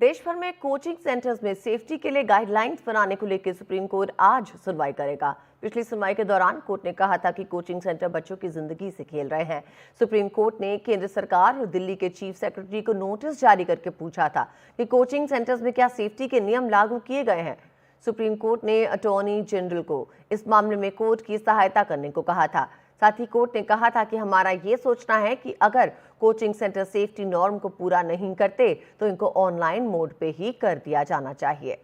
देश भर में कोचिंग सेंटर्स में सेफ्टी के लिए गाइडलाइंस बनाने को लेकर सुप्रीम कोर्ट आज सुनवाई करेगा। पिछली सुनवाई के दौरान कोर्ट ने कहा था कि कोचिंग सेंटर बच्चों की जिंदगी से खेल रहे हैं। सुप्रीम कोर्ट ने केंद्र सरकार और दिल्ली के चीफ सेक्रेटरी को नोटिस जारी करके पूछा था कि कोचिंग सेंटर्स में क्या सेफ्टी के नियम लागू किए गए हैं। सुप्रीम कोर्ट ने अटॉर्नी जनरल को इस मामले में कोर्ट की सहायता करने को कहा था। साथ ही कोर्ट ने कहा था कि हमारा ये सोचना है कि अगर कोचिंग सेंटर सेफ्टी नॉर्म को पूरा नहीं करते तो इनको ऑनलाइन मोड पे ही कर दिया जाना चाहिए।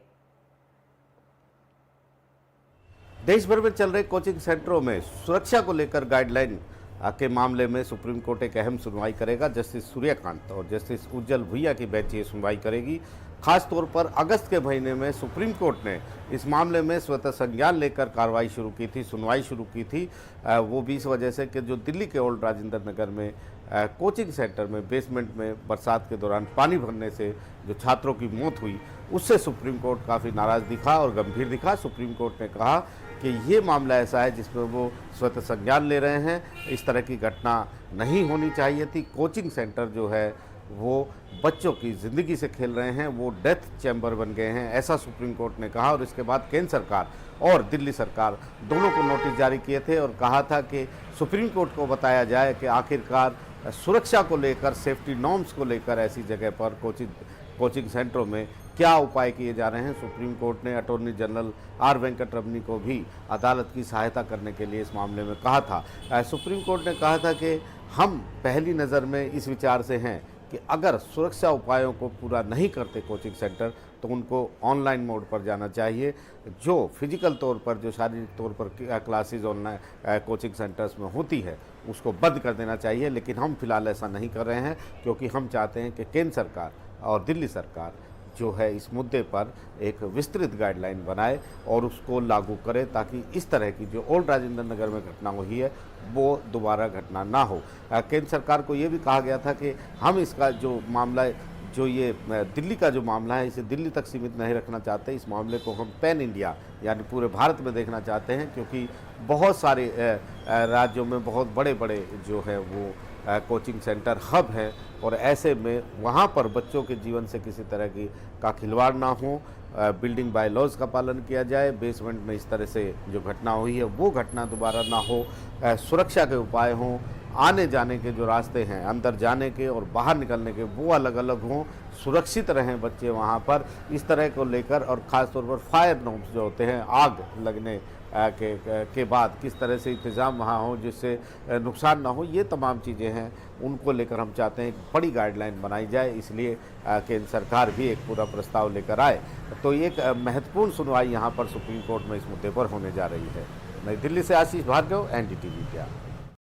देश भर में चल रहे कोचिंग सेंटरों में सुरक्षा को लेकर गाइडलाइन के मामले में सुप्रीम कोर्ट एक अहम सुनवाई करेगा। जस्टिस सूर्यकांत और जस्टिस उज्जवल भुइया की बेंच ये सुनवाई करेगी। खास तौर पर अगस्त के महीने में सुप्रीम कोर्ट ने इस मामले में स्वतः संज्ञान लेकर कार्रवाई शुरू की थी, सुनवाई शुरू की थी। वो भी इस वजह से कि जो दिल्ली के ओल्ड राजेंद्र नगर में कोचिंग सेंटर में बेसमेंट में बरसात के दौरान पानी भरने से जो छात्रों की मौत हुई, उससे सुप्रीम कोर्ट काफ़ी नाराज़ दिखा और गंभीर दिखा। सुप्रीम कोर्ट ने कहा कि ये मामला ऐसा है जिसमें वो स्वतः संज्ञान ले रहे हैं, इस तरह की घटना नहीं होनी चाहिए थी। कोचिंग सेंटर जो है वो बच्चों की ज़िंदगी से खेल रहे हैं, वो डेथ चैम्बर बन गए हैं, ऐसा सुप्रीम कोर्ट ने कहा। और इसके बाद केंद्र सरकार और दिल्ली सरकार दोनों को नोटिस जारी किए थे और कहा था कि सुप्रीम कोर्ट को बताया जाए कि आखिरकार सुरक्षा को लेकर, सेफ्टी नॉर्म्स को लेकर ऐसी जगह पर कोचिंग सेंटरों में क्या उपाय किए जा रहे हैं। सुप्रीम कोर्ट ने अटॉर्नी जनरल आर वेंकट रमनी को भी अदालत की सहायता करने के लिए इस मामले में कहा था। सुप्रीम कोर्ट ने कहा था कि हम पहली नज़र में इस विचार से हैं कि अगर सुरक्षा उपायों को पूरा नहीं करते कोचिंग सेंटर तो उनको ऑनलाइन मोड पर जाना चाहिए। जो फिजिकल तौर पर, जो शारीरिक तौर पर क्लासेस ऑनलाइन कोचिंग सेंटर्स में होती है उसको बंद कर देना चाहिए। लेकिन हम फिलहाल ऐसा नहीं कर रहे हैं क्योंकि हम चाहते हैं कि केंद्र सरकार और दिल्ली सरकार जो है इस मुद्दे पर एक विस्तृत गाइडलाइन बनाए और उसको लागू करे ताकि इस तरह की जो ओल्ड राजेंद्र नगर में घटना हुई है वो दोबारा घटना ना हो। केंद्र सरकार को ये भी कहा गया था कि हम इसका जो मामला है, जो ये दिल्ली का जो मामला है, इसे दिल्ली तक सीमित नहीं रखना चाहते। इस मामले को हम पैन इंडिया यानी पूरे भारत में देखना चाहते हैं क्योंकि बहुत सारे राज्यों में बहुत बड़े बड़े जो है वो कोचिंग सेंटर हब हैं और ऐसे में वहाँ पर बच्चों के जीवन से किसी तरह का खिलवाड़ ना हो, बिल्डिंग बाय लॉज का पालन किया जाए, बेसमेंट में इस तरह से जो घटना हुई है वो घटना दोबारा ना हो, सुरक्षा के उपाय हों, आने जाने के जो रास्ते हैं अंदर जाने के और बाहर निकलने के वो अलग अलग हों, सुरक्षित रहें बच्चे वहाँ पर, इस तरह को लेकर। और ख़ास तौर पर फायर नॉर्म्स जो होते हैं, आग लगने के बाद किस तरह से इंतज़ाम वहाँ हो जिससे नुकसान ना हो, ये तमाम चीज़ें हैं, उनको लेकर हम चाहते हैं एक बड़ी गाइडलाइन बनाई जाए। इसलिए केंद्र सरकार भी एक पूरा प्रस्ताव लेकर आए। तो एक महत्वपूर्ण सुनवाई यहाँ पर सुप्रीम कोर्ट में इस मुद्दे पर होने जा रही है। नई दिल्ली से आशीष भार्गव, NDTV इंडिया।